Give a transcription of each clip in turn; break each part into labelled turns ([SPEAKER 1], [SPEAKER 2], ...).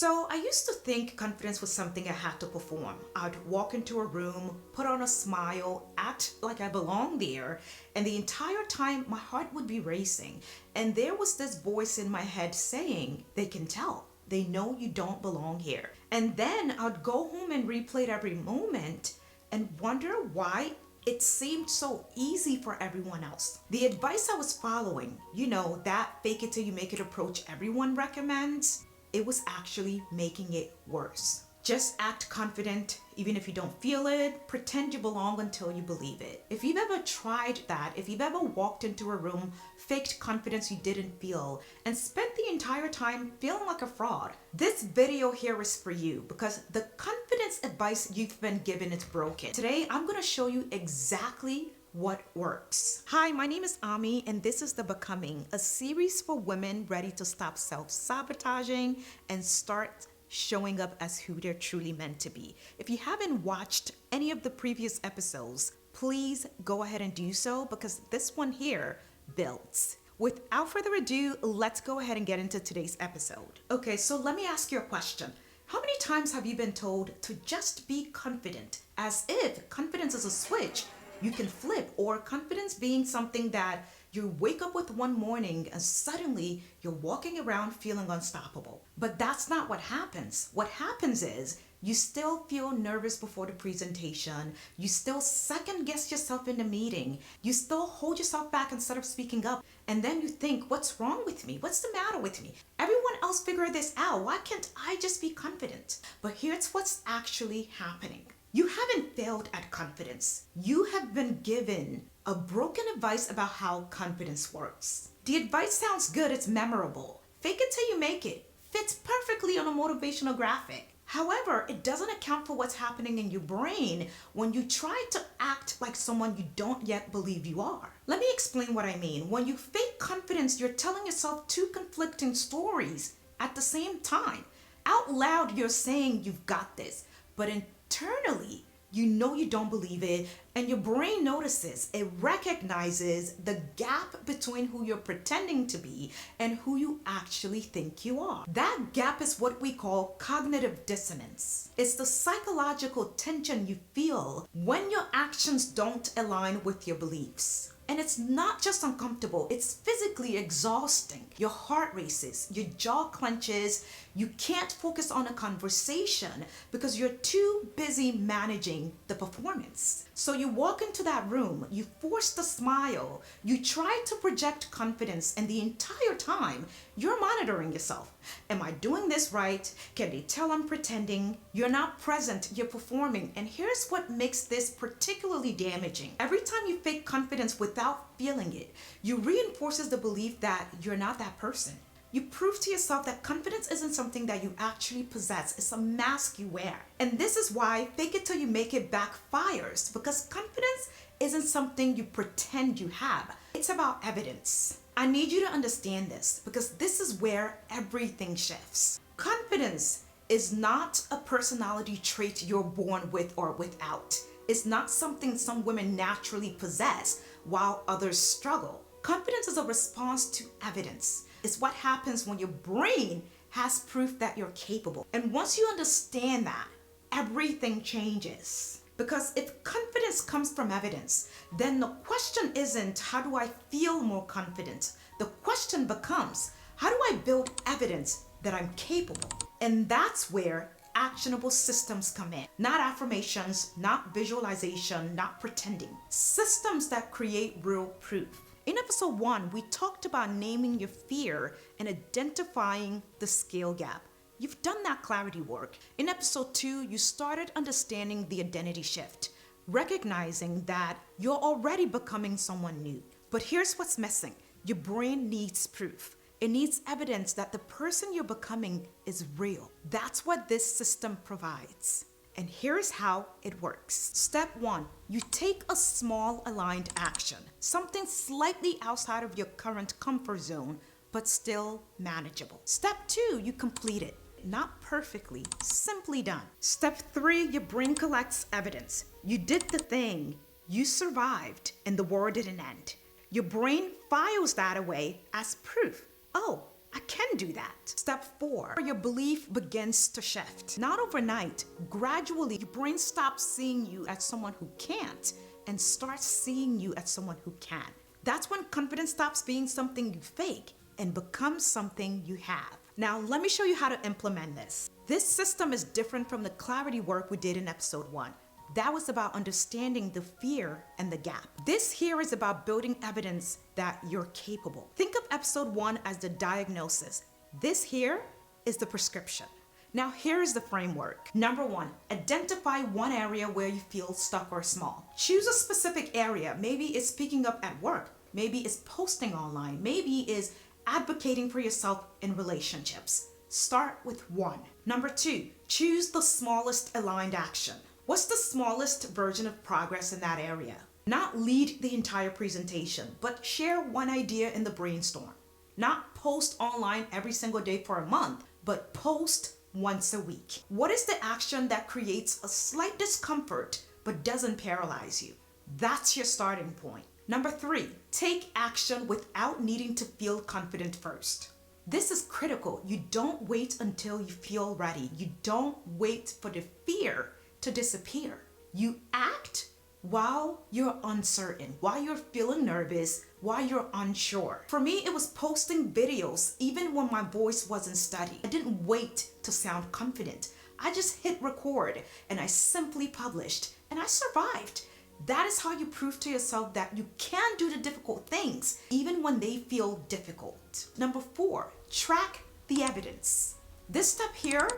[SPEAKER 1] So I used to think confidence was something I had to perform. I'd walk into a room, put on a smile, act like I belonged there, and the entire time my heart would be racing. And there was this voice in my head saying, they can tell. They know you don't belong here. And then I'd go home and replay every moment and wonder why it seemed so easy for everyone else. The advice I was following, that fake it till you make it approach everyone recommends, it was actually making it worse. Just act confident, even if you don't feel it. Pretend you belong until you believe it. If you've ever tried that, if you've ever walked into a room, faked confidence you didn't feel, and spent the entire time feeling like a fraud, this video here is for you because the confidence advice you've been given is broken. Today, I'm gonna show you exactly what works. Hi, my name is Ami, and this is The Becoming, a series for women ready to stop self-sabotaging and start showing up as who they're truly meant to be. If you haven't watched any of the previous episodes, please go ahead and do so because this one here builds. Without further ado, let's go ahead and get into today's episode. Okay, so let me ask you a question. How many times have you been told to just be confident, as if confidence is a switch you can flip, or confidence being something that you wake up with one morning and suddenly you're walking around feeling unstoppable? But that's not what happens. What happens is you still feel nervous before the presentation. You still second guess yourself in the meeting. You still hold yourself back instead of speaking up. And then you think, what's wrong with me? What's the matter with me? Everyone else figured this out. Why can't I just be confident? But here's what's actually happening. You haven't failed at confidence. You have been given a broken advice about how confidence works. The advice sounds good, it's memorable. Fake it till you make it. Fits perfectly on a motivational graphic. However, it doesn't account for what's happening in your brain when you try to act like someone you don't yet believe you are. Let me explain what I mean. When you fake confidence, you're telling yourself two conflicting stories at the same time. Out loud, you're saying you've got this, but internally, you know you don't believe it, and your brain notices, it recognizes the gap between who you're pretending to be and who you actually think you are. That gap is what we call cognitive dissonance. It's the psychological tension you feel when your actions don't align with your beliefs. And it's not just uncomfortable, it's physically exhausting. Your heart races, your jaw clenches, you can't focus on a conversation because you're too busy managing the performance. So you walk into that room, you force the smile, you try to project confidence, and the entire time you're monitoring yourself. Am I doing this right? Can they tell I'm pretending? You're not present, you're performing. And here's what makes this particularly damaging. Every time you fake confidence without feeling it, you reinforces the belief that you're not that person. You prove to yourself that confidence isn't something that you actually possess. It's a mask you wear. And this is why fake it till you make it backfires, because confidence isn't something you pretend you have. It's about evidence. I need you to understand this because this is where everything shifts. Confidence is not a personality trait you're born with or without. It's not something some women naturally possess while others struggle. Confidence is a response to evidence. It's what happens when your brain has proof that you're capable. And once you understand that, everything changes. Because if confidence comes from evidence, then the question isn't, how do I feel more confident? The question becomes, how do I build evidence that I'm capable? And that's where actionable systems come in. Not affirmations, not visualization, not pretending. Systems that create real proof. In episode 1, we talked about naming your fear and identifying the scale gap. You've done that clarity work. In episode 2, you started understanding the identity shift, recognizing that you're already becoming someone new. But here's what's missing. Your brain needs proof. It needs evidence that the person you're becoming is real. That's what this system provides. And here's how it works. Step 1, you take a small aligned action, something slightly outside of your current comfort zone, but still manageable. Step 2, you complete it. Not perfectly, simply done. Step 3, your brain collects evidence. You did the thing, you survived, and the war didn't end. Your brain files that away as proof. Oh, I can do that. Step 4, your belief begins to shift. Not overnight, gradually, your brain stops seeing you as someone who can't and starts seeing you as someone who can. That's when confidence stops being something you fake and becomes something you have. Now, let me show you how to implement this. This system is different from the clarity work we did in episode 1. That was about understanding the fear and the gap. This here is about building evidence that you're capable. Think of episode 1 as the diagnosis. This here is the prescription. Now here is the framework. Number 1, identify one area where you feel stuck or small. Choose a specific area. Maybe it's speaking up at work. Maybe it's posting online. Maybe it's advocating for yourself in relationships. Start with 1. Number 2, choose the smallest aligned action. What's the smallest version of progress in that area? Not lead the entire presentation, but share one idea in the brainstorm. Not post online every single day for a month, but post once a week. What is the action that creates a slight discomfort but doesn't paralyze you? That's your starting point. Number 3, take action without needing to feel confident first. This is critical. You don't wait until you feel ready. You don't wait for the fear to disappear. You act while you're uncertain, while you're feeling nervous, while you're unsure. For me, it was posting videos even when my voice wasn't steady. I didn't wait to sound confident. I just hit record and I simply published and I survived. That is how you prove to yourself that you can do the difficult things even when they feel difficult. Number 4, track the evidence. This step here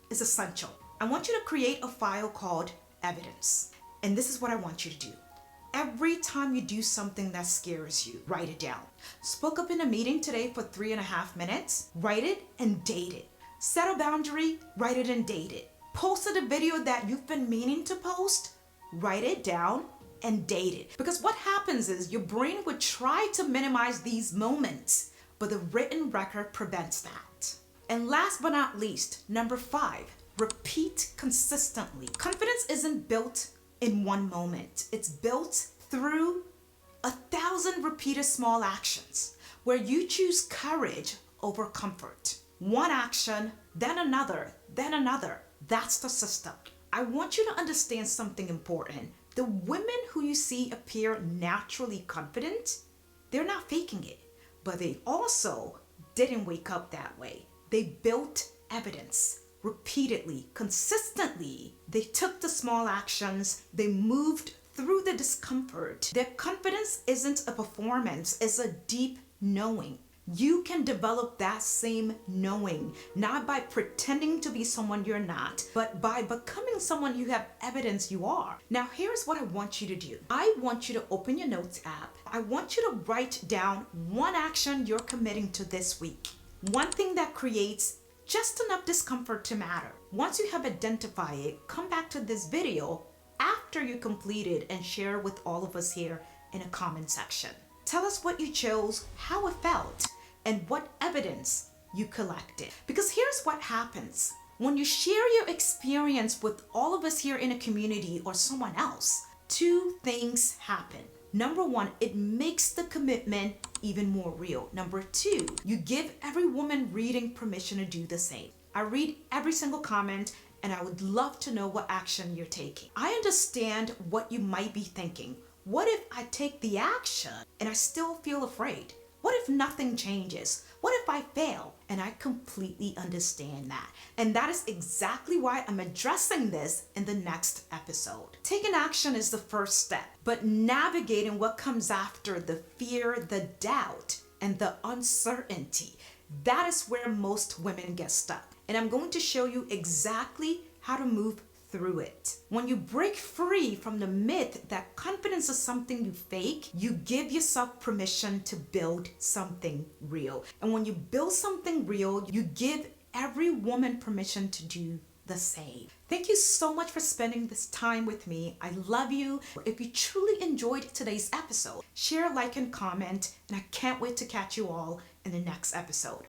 [SPEAKER 1] is essential. I want you to create a file called evidence. And this is what I want you to do. Every time you do something that scares you, write it down. Spoke up in a meeting today for 3.5 minutes, write it and date it. Set a boundary, write it and date it. Posted a video that you've been meaning to post, write it down and date it. Because what happens is your brain would try to minimize these moments, but the written record prevents that. And last but not least, number 5, repeat consistently. Confidence isn't built in one moment. It's built through 1,000 repeated small actions where you choose courage over comfort. One action, then another, then another. That's the system. I want you to understand something important. The women who you see appear naturally confident, they're not faking it, but they also didn't wake up that way. They built evidence. Repeatedly, consistently, they took the small actions, they moved through the discomfort. Their confidence isn't a performance, it's a deep knowing. You can develop that same knowing, not by pretending to be someone you're not, but by becoming someone you have evidence you are. Now, here's what I want you to do. I want you to open your notes app. I want you to write down one action you're committing to this week. One thing that creates just enough discomfort to matter. Once you have identified it, come back to this video after you complete it and share with all of us here in a comment section. Tell us what you chose, how it felt, and what evidence you collected. Because here's what happens. When you share your experience with all of us here in a community or someone else, 2 things happen. Number 1, it makes the commitment even more real. Number 2, you give every woman reading permission to do the same. I read every single comment and I would love to know what action you're taking. I understand what you might be thinking. What if I take the action and I still feel afraid? What if nothing changes? What if I fail? And I completely understand that. And that is exactly why I'm addressing this in the next episode. Taking action is the first step, but navigating what comes after, the fear, the doubt, and the uncertainty, that is where most women get stuck. And I'm going to show you exactly how to move through it. When you break free from the myth that confidence is something you fake, you give yourself permission to build something real. And when you build something real, you give every woman permission to do the same. Thank you so much for spending this time with me. I love you. If you truly enjoyed today's episode, share, like, and comment, and I can't wait to catch you all in the next episode.